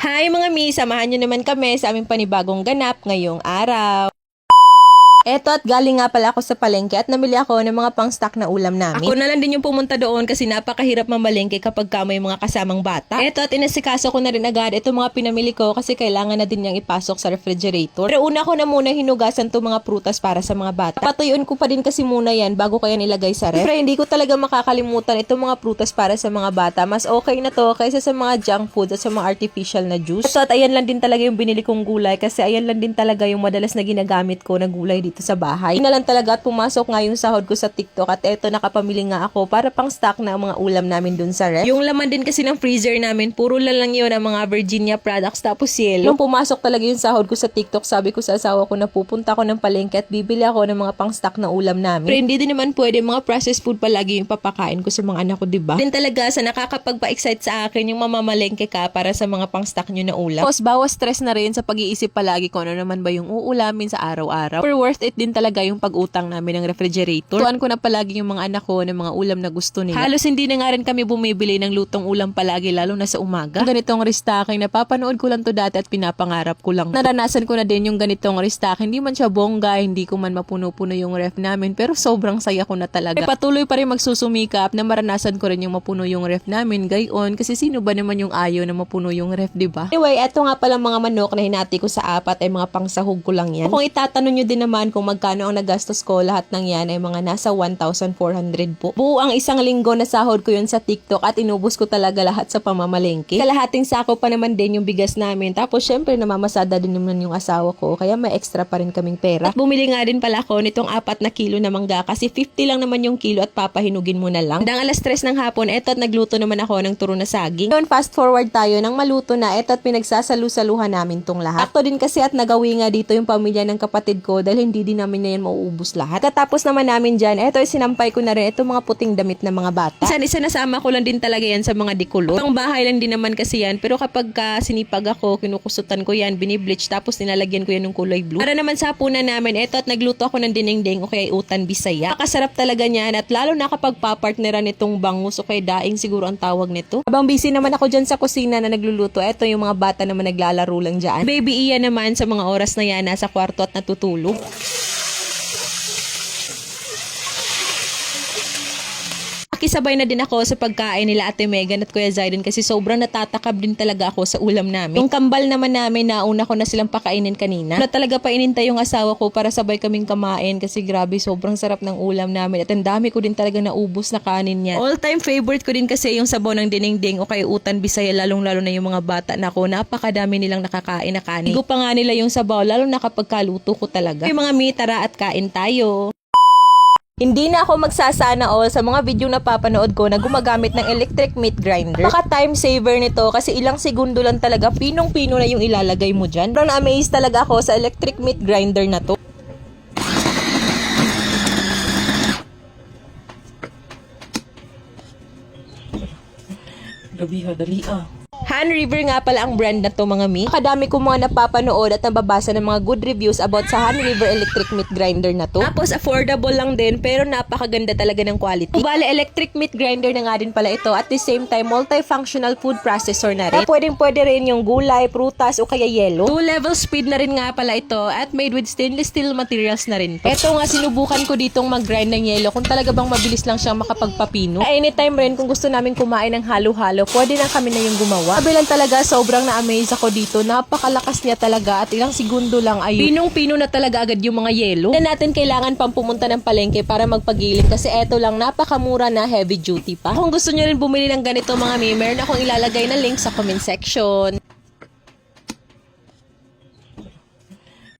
Hi mga mi, samahan nyo naman kami sa aming panibagong ganap ngayong araw. Eto at galing nga pala ako sa palengke at namili ako ng mga pang-stock na ulam namin. Ako na lang din yung pumunta doon kasi napakahirap mamalengke kapag may mga kasamang bata. Eto at inasikaso ko na rin agad itong mga pinamili ko kasi kailangan na din niyang ipasok sa refrigerator. Pero una ko na muna hinugasan itong mga prutas para sa mga bata. Patuyuin ko pa din kasi muna yan bago ko yan ilagay sa ref. Pero hindi ko talaga makakalimutan itong mga prutas para sa mga bata. Mas okay na to kaysa sa mga junk food at sa mga artificial na juice. Eto at ayan lang din talaga yung binili kong gulay kasi ayan lang din talaga yung madalas na ginagamit ko na gulay dito sa bahay. Yun na lang talaga at pumasok nga yung sahod ko sa TikTok at eto nakapamili nga ako para pang stock na ang mga ulam namin dun sa ref. Yung laman din kasi ng freezer namin, puro lang yun ang mga Virginia products tapos yelo. Nung pumasok talaga yung sahod ko sa TikTok, sabi ko sa asawa ko na pupunta ako ng palengke at bibili ako ng mga pang stock na ulam namin. Pero hindi din naman pwede mga processed food palagi yung papakain ko sa mga anak ko, diba? Din talaga sa nakakapagpa-excite sa akin yung mamamalengke ka para sa mga pang stock nyo na ulam. Tapos bawas stress na rin sa pag-iisip palagi kung ano naman ba yung uulamin sa araw-araw. Pero worth it din talaga yung pag-utang namin ng refrigerator. Tuan ko na palagi yung mga anak ko ng mga ulam na gusto nila. Halos hindi na nga rin kami bumibili ng lutong ulam palagi lalo na sa umaga. Ganitong restocking napapanood ko lang to dati at pinapangarap ko lang. Naranasan ko na din yung ganitong restocking. Hindi man siya bongga, hindi ko man mapuno-puno yung ref namin pero sobrang saya ko na talaga. Patuloy pa rin magsusumikap na maranasan ko rin yung mapuno yung ref namin gayon kasi sino ba naman yung ayaw na mapuno yung ref, diba? Anyway, eto nga pala mga manok na hinati ko sa apat ay mga pangsahog ko lang yan. Kung itatanong nyo din naman kung magkano ang nagastos ko, lahat ng yan ay mga nasa 1,400 po. Buo ang isang linggo na sahod ko yun sa TikTok at inubos ko talaga lahat sa pamamalengke. Kalahating sako pa naman din yung bigas namin. Tapos syempre namamasada din naman yung asawa ko kaya may extra pa rin kaming pera. At bumili nga din pala ako nitong 4 na kilo na mangga kasi 50 lang naman yung kilo at papahinugin mo na lang. Dang alas 3 ng hapon, eto at nagluto naman ako ng turo na saging. Ngayon fast forward tayo nang maluto na, eto at pinagsasalu-saluhan namin tong lahat. Akto din kasi at nagawi nga dito yung pamilya ng kapatid ko dahil hindi din namin na yan mauubos lahat. Katapos naman namin dyan, eto sinampay ko na rin itong mga puting damit ng mga bata. Isa nasama ko lang din talaga yan sa mga dikulot. Pang bahay lang din naman kasi yan, pero kapag sinipag ako, kinukusutan ko yan, binibleach, tapos nilalagyan ko yan ng kulay blue. Para naman sa hapunan namin, eto at nagluto ako ng dinengdeng o kaya utan bisaya. Nakasarap talaga niyan at lalo na kapag papartneran nitong bangus o kaya daing siguro ang tawag nito. Habang busy naman ako dyan sa kusina na nagluluto, eto yung mga bata naman naglalaro lang dyan. Baby Iya naman sa mga oras na yan, nasa kwarto at natutulog. Kisabay na din ako sa pagkain nila Ate Megan at Kuya Zaiden kasi sobrang natatakab din talaga ako sa ulam namin. Yung kambal naman namin, nauna ko na silang pakainin kanina. Na talaga pa inintay yung asawa ko para sabay kaming kamain kasi grabe sobrang sarap ng ulam namin at ang dami ko din talaga naubos na kanin niya. All time favorite ko din kasi yung sabaw ng dinengdeng o kaya utan bisaya lalong lalo na yung mga bata na ako. Napakadami nilang nakakain na kanin. Higo pa nga nila yung sabaw lalo na kapag kaluto ko talaga. Yung mga mi, tara at kain tayo. Hindi na ako magsasana all sa mga video na papanood ko na gumagamit ng electric meat grinder. Baka time saver nito kasi ilang segundo lang talaga pinong-pino na yung ilalagay mo dyan. Pero na-amaze talaga ako sa electric meat grinder na to. Gabi ha, dali ah. Han River nga pala ang brand na to mga mi. Kadami kong mga napapanood at nababasa ng mga good reviews about sa Han River electric meat grinder na to. Tapos affordable lang din pero napakaganda talaga ng quality. Bale electric meat grinder na nga din pala ito at the same time multifunctional food processor na rin. Pwede rin yung gulay, prutas o kaya yelo. 2-level speed na rin nga pala ito at made with stainless steel materials na rin. Ito nga sinubukan ko ditong mag-grind ng yelo kung talaga bang mabilis lang siyang makapagpapino. Anytime rin kung gusto namin kumain ng halo-halo, pwede lang kami na yung gumawa. Sabi lang talaga, sobrang na-amaze ako dito. Napakalakas niya talaga at ilang segundo lang ay pinong-pino na talaga agad yung mga yelo. Na natin kailangan pang pumunta ng palengke para magpagilid kasi eto lang napakamura na heavy duty pa. Kung gusto niyo rin bumili ng ganito mga mi, meron akong ilalagay na link sa comment section.